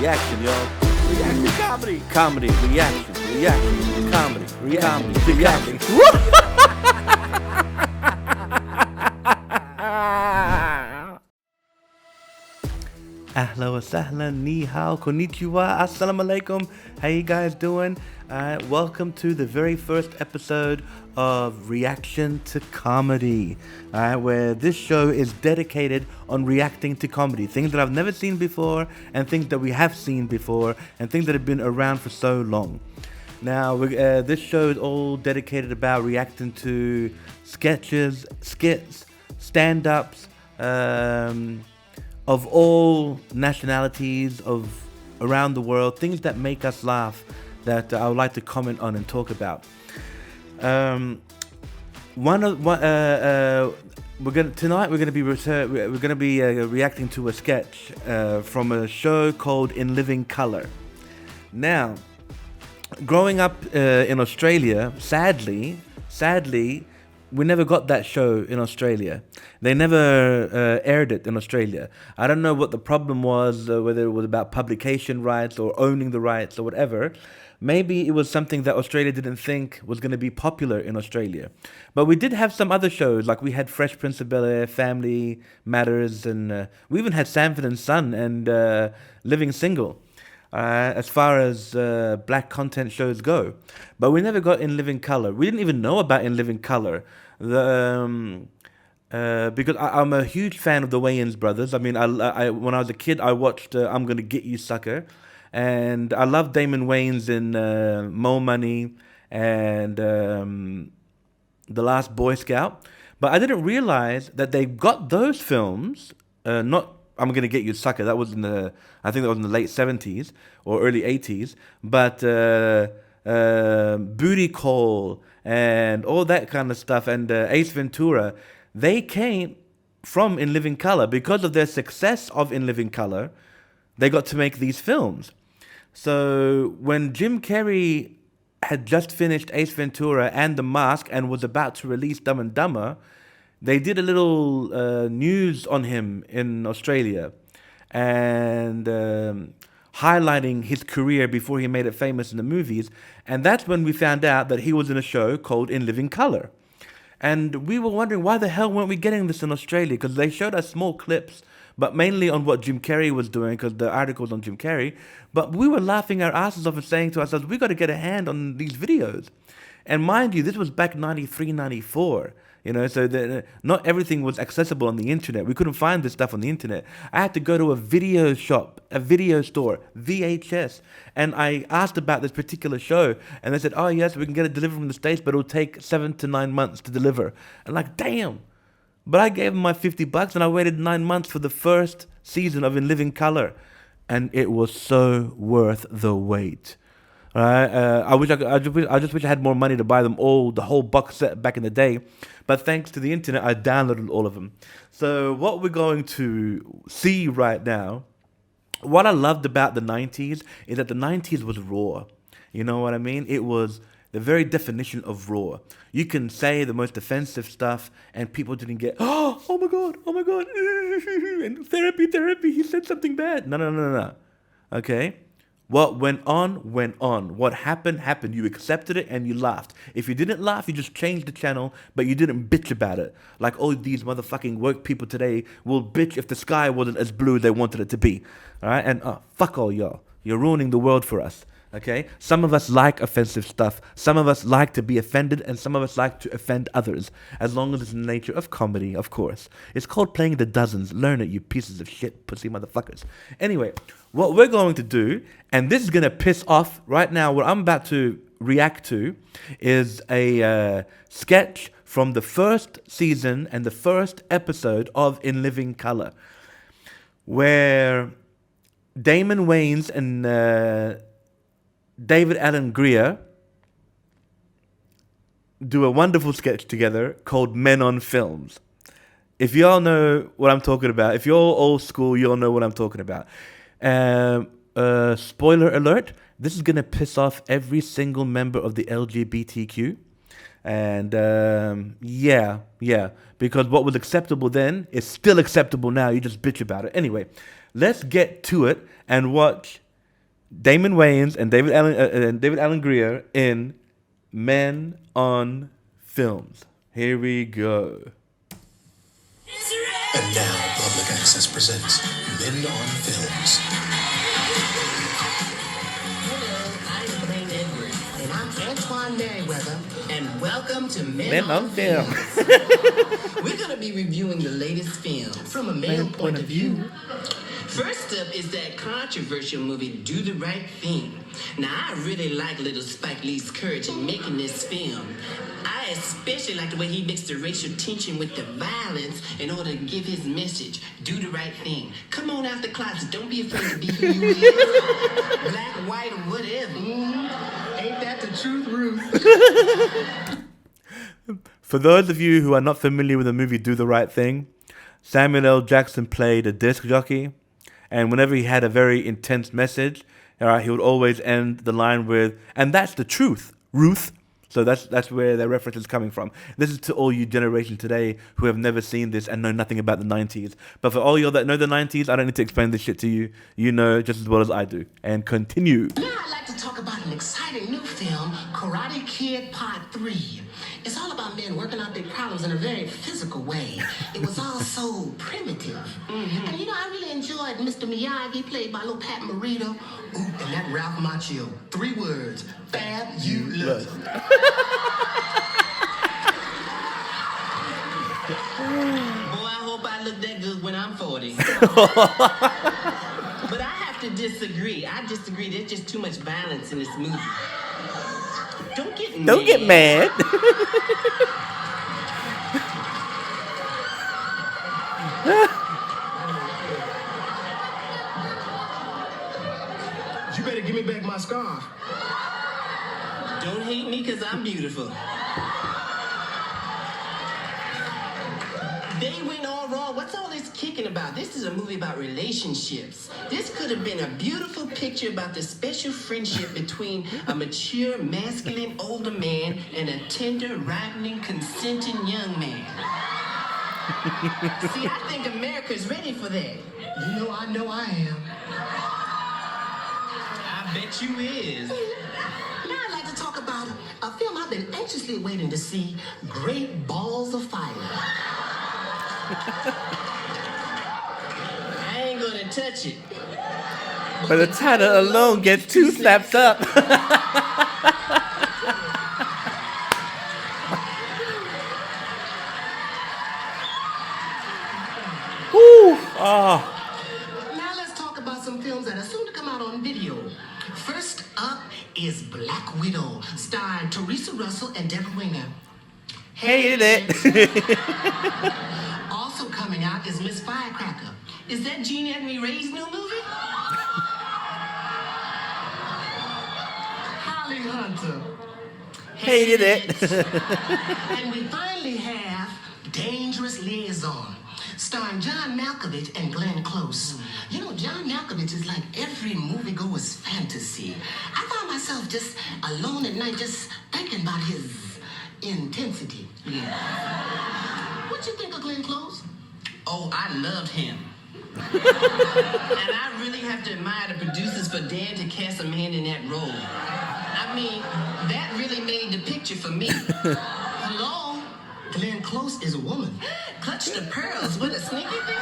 reaction, y'all. Reaction comedy. Comedy, reaction, comedy, reaction. Ahla wa sahlan, ni hao, konnichiwa, assalamu alaikum. How you guys doing? Welcome to the very first episode of Reaction to Comedy, where this show is dedicated on reacting to comedy, things that I've never seen before, and things that we have seen before, and things that have been around for so long. Now, this show is all dedicated about reacting to sketches, skits, stand-ups, of all nationalities of around the world, things that make us laugh that I would like to comment on and talk about. Tonight we're going to be reacting to a sketch from a show called In Living Color. Now, growing up in Australia, sadly, we never got that show in Australia. They never aired it in Australia. I don't know what the problem was, whether it was about publication rights or owning the rights or whatever. Maybe it was something that Australia didn't think was going to be popular in Australia. But we did have some other shows, like we had Fresh Prince of Bel-Air, Family Matters, and we even had Sanford and Son and Living Single. As far as black content shows go. But we never got In Living Color. We didn't even know about In Living Color. Because I'm a huge fan of the Wayans brothers. I mean, I when I was a kid, I watched I'm Gonna Get You, Sucker. And I love Damon Wayans in Mo Money and The Last Boy Scout. But I didn't realize that they got those films, not I'm Gonna Get You, Sucker. That was I think that was in the late 70s or early 80s. But Booty Call and all that kind of stuff and Ace Ventura, they came from In Living Color. Because of their success of In Living Color, they got to make these films. So when Jim Carrey had just finished Ace Ventura and The Mask and was about to release Dumb and Dumber, they did a little news on him in Australia and highlighting his career before he made it famous in the movies. And that's when we found out that he was in a show called In Living Color. And we were wondering, why the hell weren't we getting this in Australia? Because they showed us small clips, but mainly on what Jim Carrey was doing, because the article was on Jim Carrey. But we were laughing our asses off and saying to ourselves, we got to get a hand on these videos. And mind you, this was back 93, 94. You know, so not everything was accessible on the internet. We couldn't find this stuff on the internet. I had to go to a video shop, a video store, VHS, and I asked about this particular show, and they said, oh yes, we can get it delivered from the States, but it'll take 7 to 9 months to deliver. And like, damn. But I gave them my $50 and I waited 9 months for the first season of In Living Color, and it was so worth the wait. I just wish I had more money to buy them all, the whole box set back in the day. But thanks to the internet, I downloaded all of them. So what we're going to see right now, what I loved about the 90s is that the 90s was raw. You know what I mean? It was the very definition of raw. You can say the most offensive stuff and people didn't get, oh my God, and therapy, he said something bad. No. Okay? What went on, went on. What happened, happened. You accepted it and you laughed. If you didn't laugh, you just changed the channel, but you didn't bitch about it. Like all these motherfucking woke people today will bitch if the sky wasn't as blue as they wanted it to be. All right? And fuck all y'all. You're ruining the world for us. Okay? Some of us like offensive stuff. Some of us like to be offended, and some of us like to offend others. As long as it's in the nature of comedy, of course. It's called playing the dozens. Learn it, you pieces of shit, pussy motherfuckers. Anyway, what we're going to do, and this is going to piss off right now, what I'm about to react to is a sketch from the first season and the first episode of In Living Color, where Damon Wayans and David Allen Grier do a wonderful sketch together called Men on Films. If y'all know what I'm talking about, if you're old school, you'll know what I'm talking about. Spoiler alert, this is going to piss off every single member of the LGBTQ. And yeah, because what was acceptable then is still acceptable now. You just bitch about it. Anyway, let's get to it and watch Damon Wayans and David Allen Grier in Men on Films. Here we go. And now Public Access presents Men on Films. Hello, I'm Blaine Edwards. And I'm Antoine Merriweather. And welcome to Men on Film. We're going to be reviewing the latest film from a male point of view. First up is that controversial movie, Do the Right Thing. Now, I really like little Spike Lee's courage in making this film. I especially like the way he mixed the racial tension with the violence in order to give his message, do the right thing. Come on out the closet, don't be afraid to be who you is. Black, white, or whatever. Ain't that the truth, Ruth? For those of you who are not familiar with the movie Do the Right Thing, Samuel L. Jackson played a disc jockey, and whenever he had a very intense message, he would always end the line with, "And that's the truth, Ruth." So that's where their reference is coming from. This is to all you generation today who have never seen this and know nothing about the 90s. But for all you that know the 90s, I don't need to explain this shit to you. You know just as well as I do. And continue. Now I'd like to talk about an exciting new film, Karate Kid Part 3. It's all about men working out their problems in a very physical way. It was all so primitive. And you know, I really enjoyed Mr. Miyagi, played by little Pat Morita. Ooh, and that Ralph Macchio. 3 words, fabulous. Boy, I hope I look that good when I'm 40. But I have to disagree. I disagree. There's just too much violence in this movie. Don't get mad. You better give me back my scarf. Don't hate me because I'm beautiful. They went all wrong. What's all this kicking about? This is a movie about relationships. This could have been a beautiful picture about the special friendship between a mature, masculine older man and a tender, ripening, consenting young man. See, I think America's ready for that. I know I am. I bet you is. Now I'd like to talk about a film I've been anxiously waiting to see, Great Balls of Fire. I ain't gonna touch it. But the title alone gets 2 slaps up. Woo! Oh. Now let's talk about some films that are soon to come out on video. First up is Black Widow, starring Teresa Russell and Deborah Winger. Hated it. Also coming out is Miss Firecracker. Is that Gene Edney Ray's new movie? Holly Hunter. Hated it. And we finally have Dangerous Liaison, starring John Malkovich and Glenn Close. You know, John Malkovich is like every moviegoer's fantasy. I found myself just alone at night just thinking about his intensity. Yeah. What you think of Glenn Close? Oh, I loved him. And I really have to admire the producers for daring to cast a man in that role. I mean, that really made the picture for me. Hello? Glenn Close is a woman. Clutch the pearls with a sneaky thing.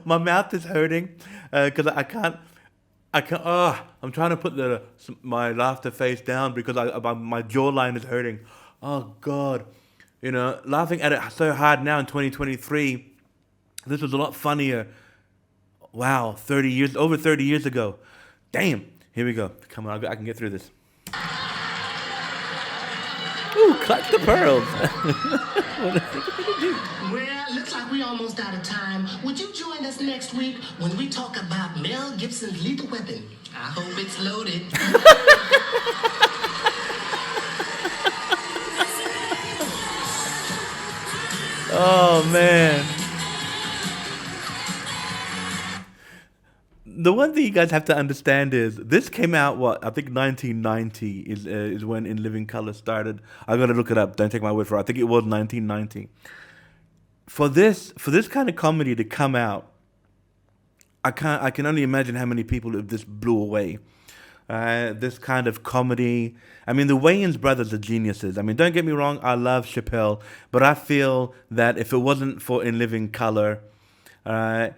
My mouth is hurting because I can't. I'm trying to put my laughter face down because my jawline is hurting. Oh God, laughing at it so hard now in 2023. This was a lot funnier. Wow, over 30 years ago. Damn. Here we go. Come on, I can get through this. Ooh, clutch the pearls. Well, looks like we're almost out of time. Would you join us next week when we talk about Mel Gibson's Lethal Weapon? I hope it's loaded. Oh, man. The one thing you guys have to understand is this came out, I think 1990 is when In Living Color started. I got to look it up. Don't take my word for it. I think it was 1990. For this kind of comedy to come out I can only imagine how many people this blew away. This kind of comedy. I mean, the Wayans brothers are geniuses. I mean, don't get me wrong, I love Chappelle, but I feel that if it wasn't for In Living Color, the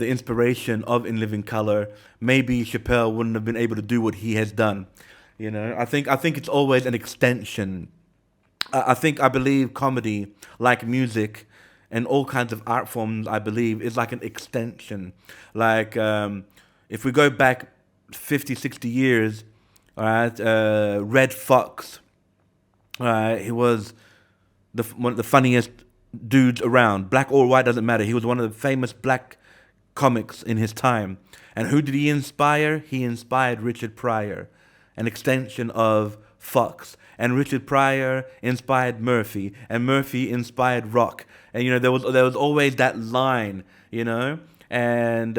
inspiration of In Living Color, maybe Chappelle wouldn't have been able to do what he has done. You know, I think it's always an extension. I believe comedy, like music, and all kinds of art forms, I believe, is like an extension. Like if we go back 50, 60 years, all right, Red Fox, he was one of the funniest dudes around. Black or white, doesn't matter. He was one of the famous black comics in his time. And who did he inspire? He inspired Richard Pryor, an extension of Fox. And Richard Pryor inspired Murphy, and Murphy inspired Rock. And there was always that line, And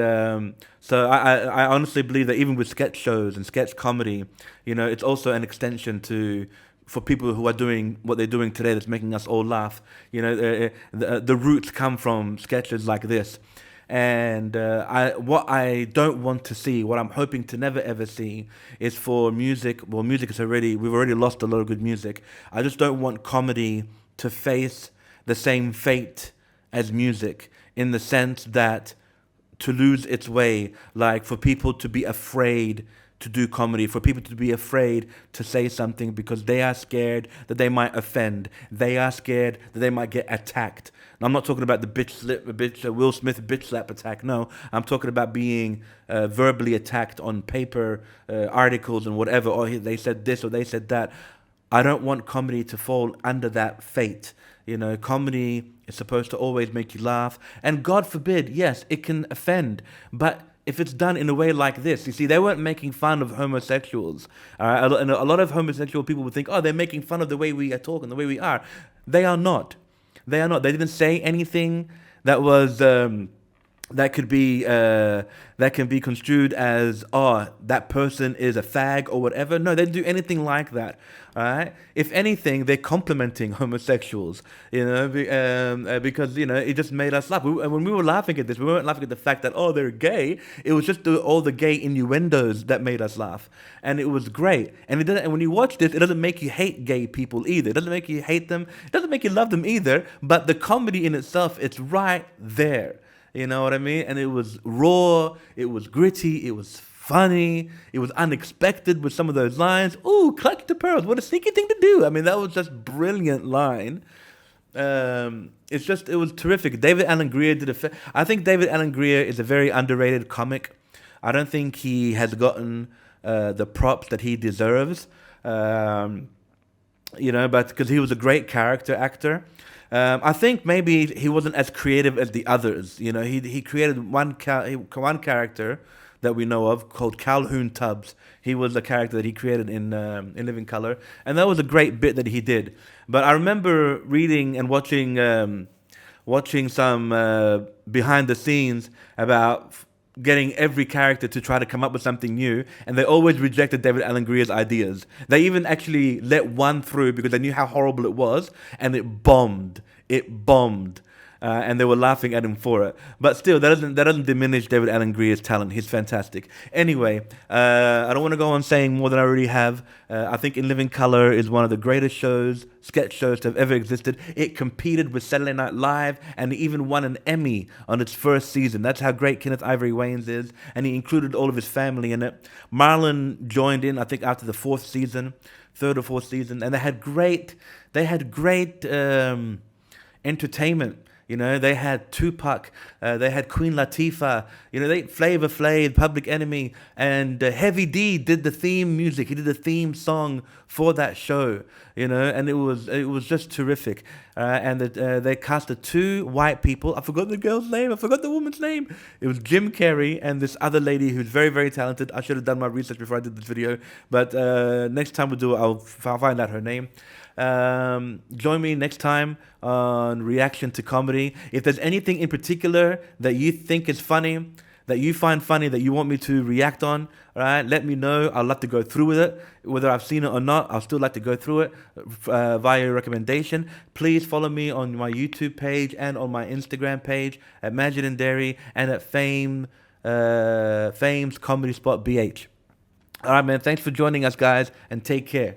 so I honestly believe that even with sketch shows and sketch comedy, it's also an extension for people who are doing what they're doing today that's making us all laugh. The roots come from sketches like this. And what I don't want to see, what I'm hoping to never ever see, is for music. Well, music is we've already lost a lot of good music. I just don't want comedy to face the same fate as music, in the sense that to lose its way, like for people to be afraid to do comedy, for people to be afraid to say something because they are scared that they might offend. They are scared that they might get attacked. And I'm not talking about the Will Smith bitch slap attack. No, I'm talking about being verbally attacked on paper, articles and whatever. Or they said this or they said that. I don't want comedy to fall under that fate. Comedy is supposed to always make you laugh. And God forbid, yes, it can offend. But if it's done in a way like this, you see, they weren't making fun of homosexuals. And a lot of homosexual people would think, oh, they're making fun of the way we talk and the way we are. They are not. They are not. They didn't say anything that was that can be construed as, oh, that person is a fag or whatever. No, they didn't do anything like that. All right. If anything, they're complimenting homosexuals. Because it just made us laugh. When we were laughing at this, we weren't laughing at the fact that, oh, they're gay. It was just all the gay innuendos that made us laugh, and it was great. And when you watch this, it doesn't make you hate gay people either. It doesn't make you hate them. It doesn't make you love them either. But the comedy in itself, it's right there. You know what I mean? And it was raw, it was gritty, it was funny, it was unexpected with some of those lines. Ooh, clutch the pearls, what a sneaky thing to do. I mean, that was just brilliant line. It was terrific. David Alan Grier I think David Alan Grier is a very underrated comic. I don't think he has gotten the props that he deserves. But because he was a great character actor. I think maybe he wasn't as creative as the others. He created one character that we know of called Calhoun Tubbs. He was the character that he created in Living Color, and that was a great bit that he did. But I remember reading and watching some behind the scenes about getting every character to try to come up with something new, and they always rejected David Alan Grier's ideas. They even actually let one through because they knew how horrible it was, and it bombed. And they were laughing at him for it. But still, that doesn't diminish David Alan Grier's talent. He's fantastic. Anyway, I don't want to go on saying more than I already have. I think In Living Color is one of the greatest sketch shows to have ever existed. It competed with Saturday Night Live, and it even won an Emmy on its first season. That's how great Kenneth Ivory Wayans is, and he included all of his family in it. Marlon joined in, I think, after the third or fourth season, and they had great entertainment. They had Tupac, they had Queen Latifah, Flavor Flav, Public Enemy, and Heavy D did the theme music. He did the theme song for that show, and it was just terrific. And they casted two white people. I forgot the girl's name. I forgot the woman's name. It was Jim Carrey and this other lady who's very, very talented. I should have done my research before I did this video, but next time we do it, I'll find out her name. Join me next time on Reaction to Comedy. If there's anything in particular that you think is funny, that you find funny, that you want me to react on, all right, let me know. I'd love to go through with it. Whether I've seen it or not, I'll still like to go through it via your recommendation. Please follow me on my YouTube page and on my Instagram page at Majid and Dairy and at Fame Fame's comedy spot, BH. All right, man. Thanks for joining us, guys, and take care.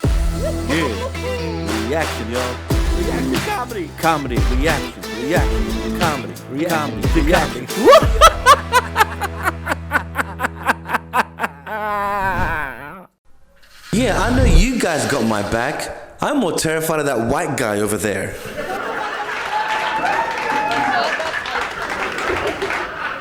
Yeah. Reaction, yo. Reaction comedy. Comedy. Reaction. Reaction. Comedy. Comedy. Reaction. Yeah, I know you guys got my back. I'm more terrified of that white guy over there.